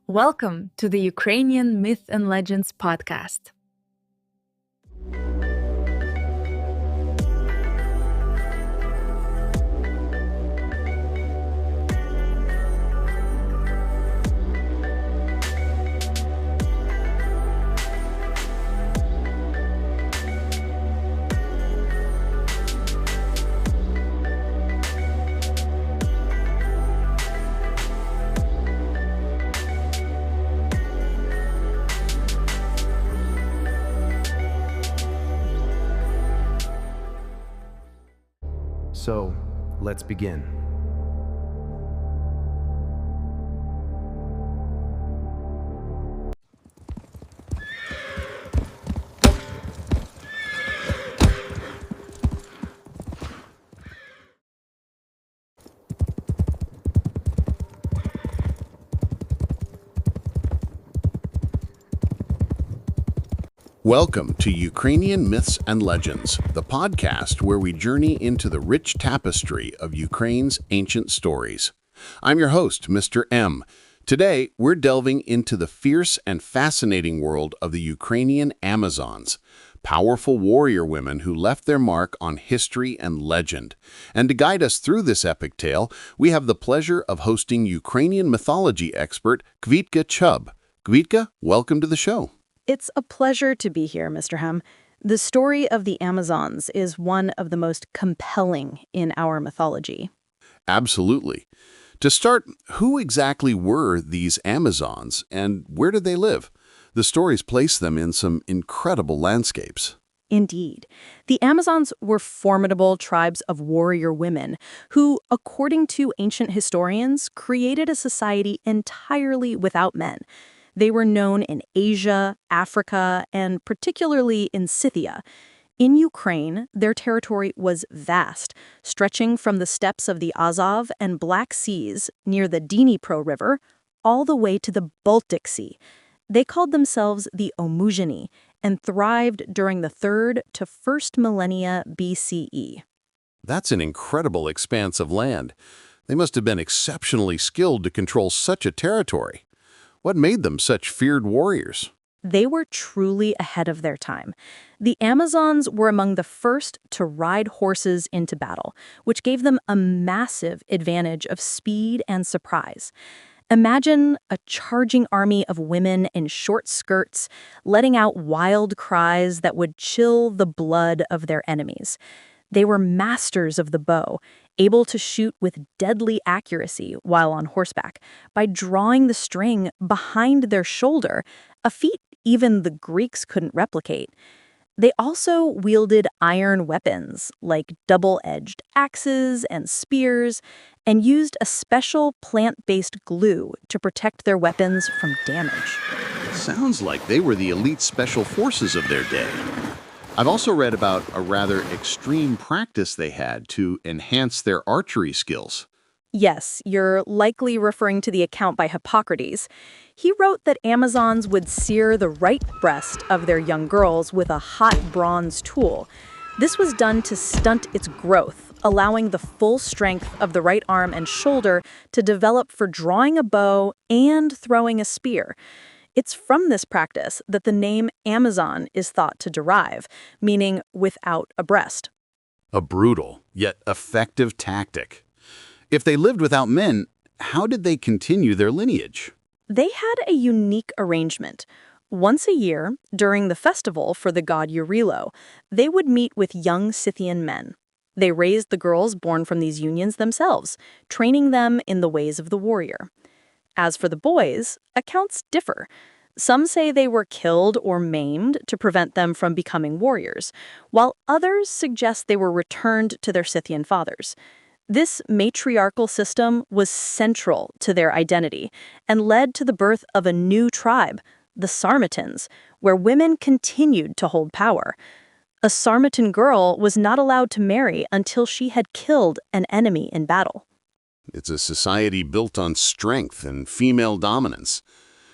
Welcome to the Ukrainian Myth and Legends podcast. So, let's begin. Welcome to Ukrainian Myths and Legends, the podcast where we journey into the rich tapestry of Ukraine's ancient stories. I'm your host, Mr. M. Today, we're delving into the fierce and fascinating world of the Ukrainian Amazons, powerful warrior women who left their mark on history and legend. And to guide us through this epic tale, we have the pleasure of hosting Ukrainian mythology expert Kvitka Chub. Kvitka, welcome to the show. It's a pleasure to be here, Mr. Hem. The story of the Amazons is one of the most compelling in our mythology. Absolutely. To start, who exactly were these Amazons and where did they live? The stories place them in some incredible landscapes. Indeed. The Amazons were formidable tribes of warrior women who, according to ancient historians, created a society entirely without men. They were known in Asia, Africa, and particularly in Scythia. In Ukraine, their territory was vast, stretching from the steppes of the Azov and Black Seas near the Dnipro River all the way to the Baltic Sea. They called themselves the Omuzheni and thrived during the 3rd to 1st millennia BCE. That's an incredible expanse of land. They must have been exceptionally skilled to control such a territory. What made them such feared warriors? They were truly ahead of their time. The Amazons were among the first to ride horses into battle, which gave them a massive advantage of speed and surprise. Imagine a charging army of women in short skirts, letting out wild cries that would chill the blood of their enemies. They were masters of the bow, able to shoot with deadly accuracy while on horseback by drawing the string behind their shoulder, a feat even the Greeks couldn't replicate. They also wielded iron weapons like double-edged axes and spears and used a special plant-based glue to protect their weapons from damage. Sounds like they were the elite special forces of their day. I've also read about a rather extreme practice they had to enhance their archery skills. Yes, you're likely referring to the account by Hippocrates. He wrote that Amazons would sear the right breast of their young girls with a hot bronze tool. This was done to stunt its growth, allowing the full strength of the right arm and shoulder to develop for drawing a bow and throwing a spear. It's from this practice that the name Amazon is thought to derive, meaning without a breast. A brutal, yet effective tactic. If they lived without men, how did they continue their lineage? They had a unique arrangement. Once a year, during the festival for the god Eurilo, they would meet with young Scythian men. They raised the girls born from these unions themselves, training them in the ways of the warrior. As for the boys, accounts differ. Some say they were killed or maimed to prevent them from becoming warriors, while others suggest they were returned to their Scythian fathers. This matriarchal system was central to their identity and led to the birth of a new tribe, the Sarmatans, where women continued to hold power. A Sarmatan girl was not allowed to marry until she had killed an enemy in battle. It's a society built on strength and female dominance.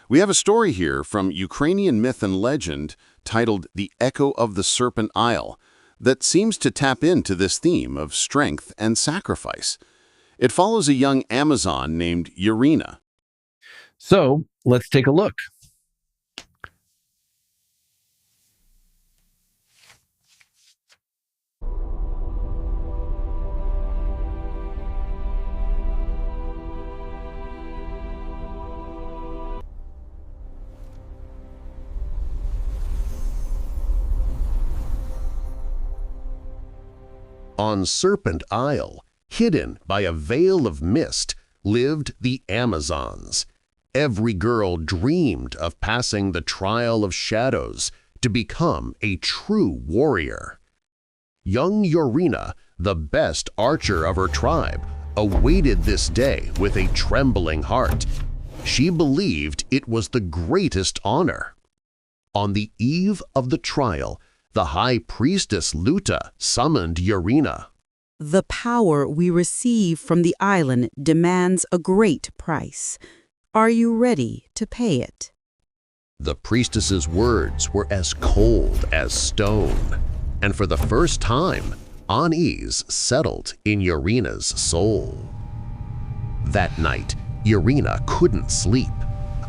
We have a story here from Ukrainian myth and legend titled The Echo of the Serpent Isle that seems to tap into this theme of strength and sacrifice. It follows a young Amazon named Urina. So let's take a look. On Serpent Isle, hidden by a veil of mist, lived the Amazons. Every girl dreamed of passing the trial of shadows to become a true warrior. Young Urina, the best archer of her tribe, awaited this day with a trembling heart. She believed it was the greatest honor. On the eve of the trial, the high priestess Luta summoned Urina. The power we receive from the island demands a great price. Are you ready to pay it? The priestess's words were as cold as stone, and for the first time, unease settled in Urina's soul. That night, Urina couldn't sleep.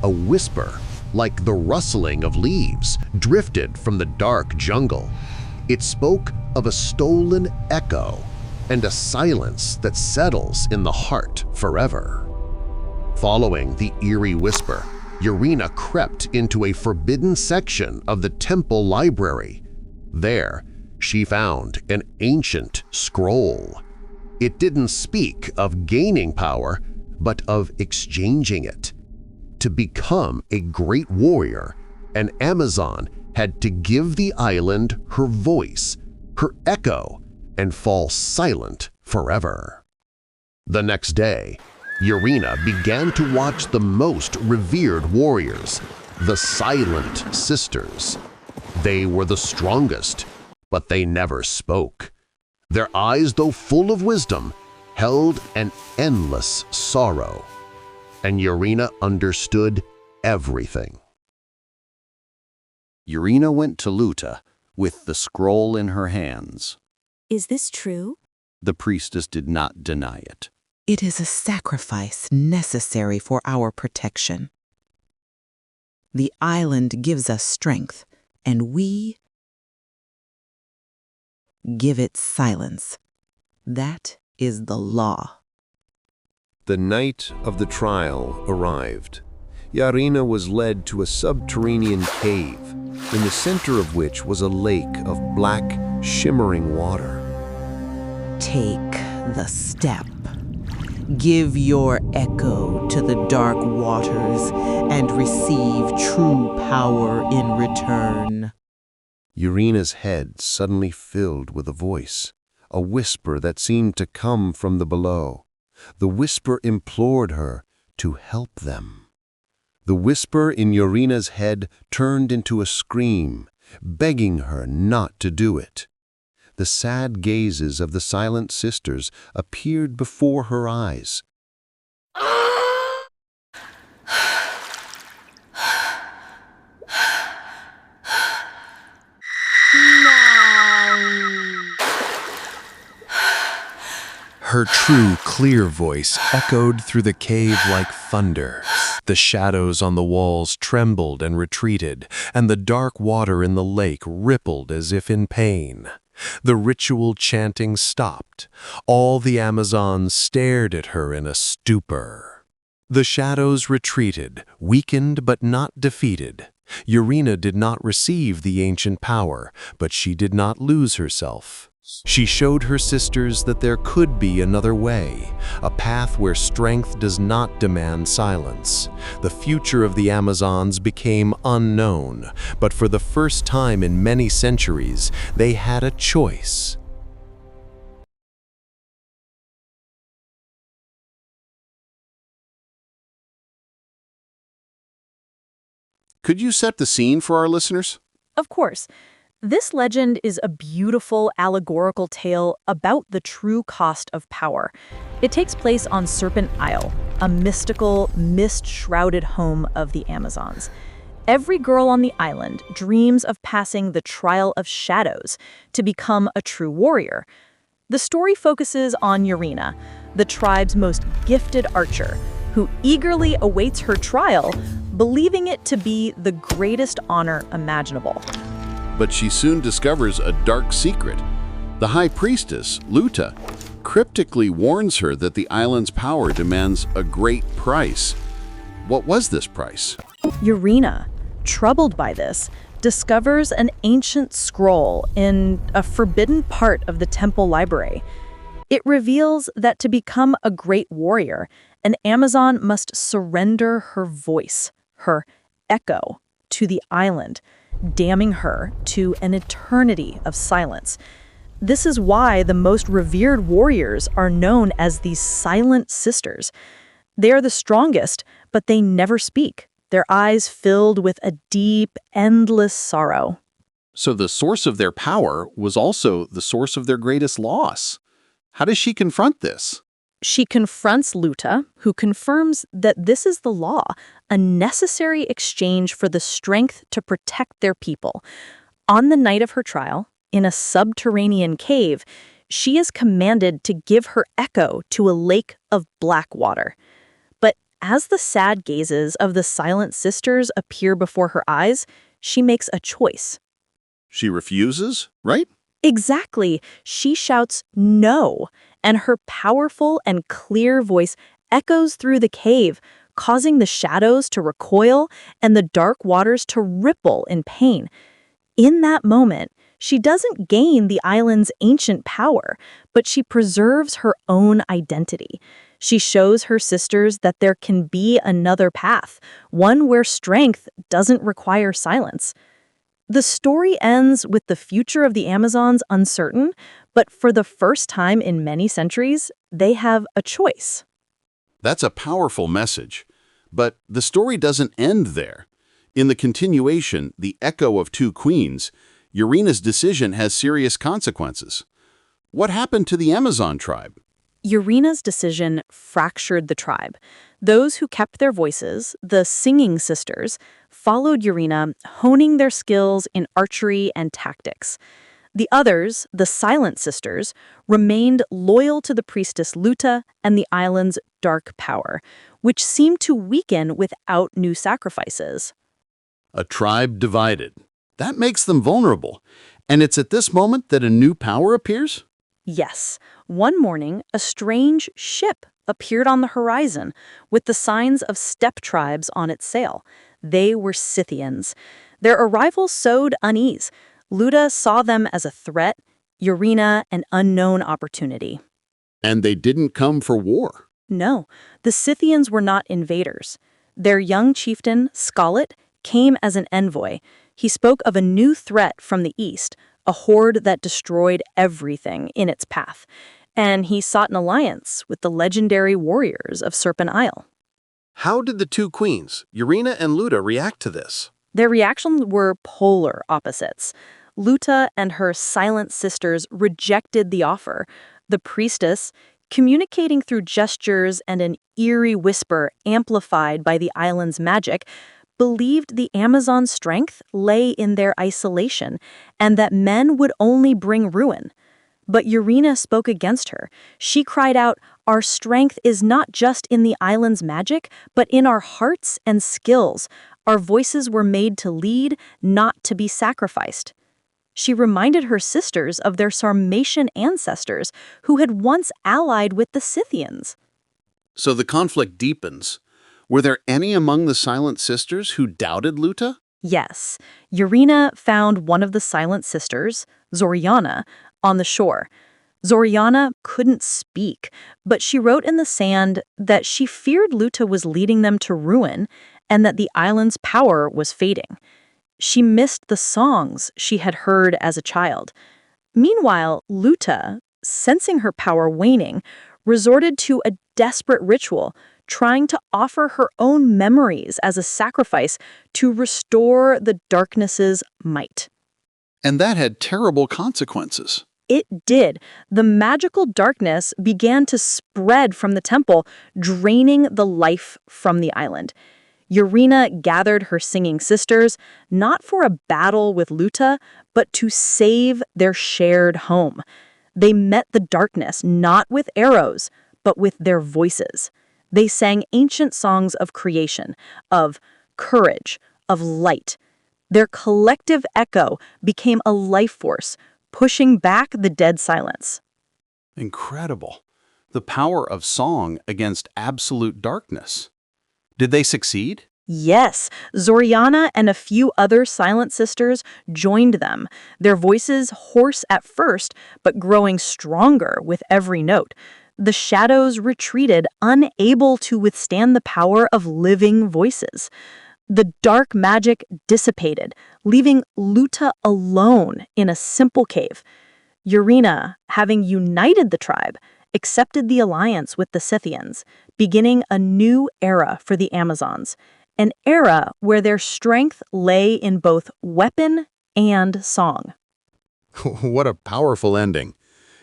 A whisper, like the rustling of leaves, drifted from the dark jungle. It spoke of a stolen echo and a silence that settles in the heart forever. Following the eerie whisper, Urina crept into a forbidden section of the temple library. There, she found an ancient scroll. It didn't speak of gaining power, but of exchanging it. To become a great warrior, an Amazon had to give the island her voice, her echo, and fall silent forever. The next day, Urina began to watch the most revered warriors, the Silent Sisters. They were the strongest, but they never spoke. Their eyes, though full of wisdom, held an endless sorrow. And Urina understood everything. Urina went to Luta with the scroll in her hands. Is this true? The priestess did not deny it. It is a sacrifice necessary for our protection. The island gives us strength, and we give it silence. That is the law. The night of the trial arrived. Urina was led to a subterranean cave, in the center of which was a lake of black, shimmering water. Take the step. Give your echo to the dark waters and receive true power in return. Urina's head suddenly filled with a voice, a whisper that seemed to come from the below. The whisper implored her to help them. The whisper in Urina's head turned into a scream, begging her not to do it. The sad gazes of the Silent Sisters appeared before her eyes. Her true, clear voice echoed through the cave like thunder. The shadows on the walls trembled and retreated, and the dark water in the lake rippled as if in pain. The ritual chanting stopped. All the Amazons stared at her in a stupor. The shadows retreated, weakened but not defeated. Urina did not receive the ancient power, but she did not lose herself. She showed her sisters that there could be another way, a path where strength does not demand silence. The future of the Amazons became unknown, but for the first time in many centuries, they had a choice. Could you set the scene for our listeners? Of course. This legend is a beautiful allegorical tale about the true cost of power. It takes place on Serpent Isle, a mystical, mist-shrouded home of the Amazons. Every girl on the island dreams of passing the trial of shadows to become a true warrior. The story focuses on Urina, the tribe's most gifted archer. who eagerly awaits her trial, believing it to be the greatest honor imaginable. But she soon discovers a dark secret. The high priestess, Luta, cryptically warns her that the island's power demands a great price. What was this price? Urina, troubled by this, discovers an ancient scroll in a forbidden part of the temple library. It reveals that to become a great warrior, an Amazon must surrender her voice, her echo, to the island, damning her to an eternity of silence. This is why the most revered warriors are known as these silent sisters. They are the strongest, but they never speak, their eyes filled with a deep, endless sorrow. So the source of their power was also the source of their greatest loss. How does she confront this? She confronts Luta, who confirms that this is the law, a necessary exchange for the strength to protect their people. On the night of her trial, in a subterranean cave, she is commanded to give her echo to a lake of black water. But as the sad gazes of the silent sisters appear before her eyes, she makes a choice. She refuses, right? Exactly. She shouts no, and her powerful and clear voice echoes through the cave, causing the shadows to recoil and the dark waters to ripple in pain. In that moment, she doesn't gain the island's ancient power, but she preserves her own identity. She shows her sisters that there can be another path, one where strength doesn't require silence. The story ends with the future of the Amazons uncertain, but for the first time in many centuries, they have a choice. That's a powerful message. But the story doesn't end there. In the continuation, The Echo of Two Queens, Urina's decision has serious consequences. What happened to the Amazon tribe? Urina's decision fractured the tribe. Those who kept their voices, the singing sisters, followed Urina, honing their skills in archery and tactics. The others, the silent sisters, remained loyal to the priestess Luta and the island's dark power, which seemed to weaken without new sacrifices. A tribe divided. That makes them vulnerable. And it's at this moment that a new power appears? Yes, one morning, a strange ship appeared on the horizon with the signs of steppe tribes on its sail. They were Scythians. Their arrival sowed unease. Luta saw them as a threat, Urina an unknown opportunity. And they didn't come for war. No, the Scythians were not invaders. Their young chieftain, Scolet, came as an envoy. He spoke of a new threat from the east, a horde that destroyed everything in its path. And he sought an alliance with the legendary warriors of Serpent Isle. How did the two queens, Urina and Luta, react to this? Their reactions were polar opposites. Luta and her silent sisters rejected the offer. The priestess, communicating through gestures and an eerie whisper amplified by the island's magic, believed the Amazon's strength lay in their isolation and that men would only bring ruin. But Urina spoke against her. She cried out, "Our strength is not just in the island's magic, but in our hearts and skills. Our voices were made to lead, not to be sacrificed." She reminded her sisters of their Sarmatian ancestors who had once allied with the Scythians. So the conflict deepens. Were there any among the silent sisters who doubted Luta? Yes, Urina found one of the silent sisters, Zoriana, on the shore. Zoriana couldn't speak, but she wrote in the sand that she feared Luta was leading them to ruin and that the island's power was fading. She missed the songs she had heard as a child. Meanwhile, Luta, sensing her power waning, resorted to a desperate ritual, trying to offer her own memories as a sacrifice to restore the darkness's might. And that had terrible consequences. It did. The magical darkness began to spread from the temple, draining the life from the island. Urina gathered her singing sisters, not for a battle with Luta, but to save their shared home. They met the darkness not with arrows, but with their voices. They sang ancient songs of creation, of courage, of light. Their collective echo became a life force, pushing back the dead silence. Incredible. The power of song against absolute darkness. Did they succeed? Yes, Zoriana and a few other silent sisters joined them, their voices hoarse at first, but growing stronger with every note. The shadows retreated, unable to withstand the power of living voices. The dark magic dissipated, leaving Luta alone in a simple cave. Urena, having united the tribe, accepted the alliance with the Scythians, beginning a new era for the Amazons, an era where their strength lay in both weapon and song. What a powerful ending.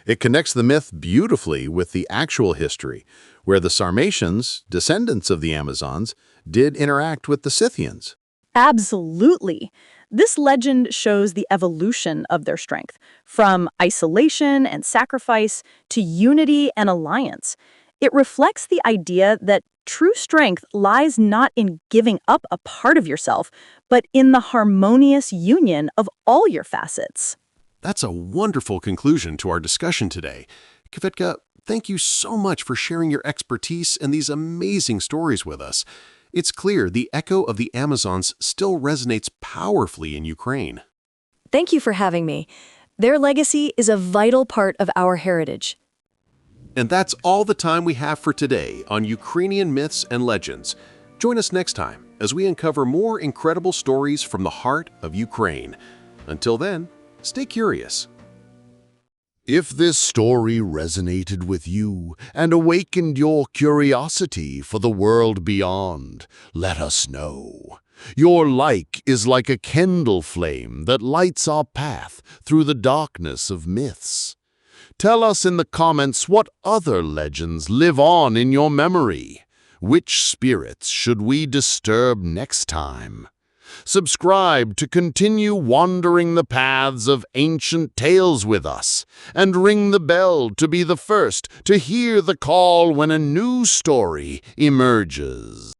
It connects the myth beautifully with the actual history, where the Sarmatians, descendants of the Amazons, did interact with the Scythians. Absolutely. This legend shows the evolution of their strength, from isolation and sacrifice to unity and alliance. It reflects the idea that true strength lies not in giving up a part of yourself, but in the harmonious union of all your facets. That's a wonderful conclusion to our discussion today. Kvetka, thank you so much for sharing your expertise and these amazing stories with us. It's clear the echo of the Amazons still resonates powerfully in Ukraine. Thank you for having me. Their legacy is a vital part of our heritage. And that's all the time we have for today on Ukrainian Myths and Legends. Join us next time as we uncover more incredible stories from the heart of Ukraine. Until then, stay curious. If this story resonated with you and awakened your curiosity for the world beyond, let us know. Your like is like a candle flame that lights our path through the darkness of myths. Tell us in the comments what other legends live on in your memory. Which spirits should we disturb next time? Subscribe to continue wandering the paths of ancient tales with us, and ring the bell to be the first to hear the call when a new story emerges.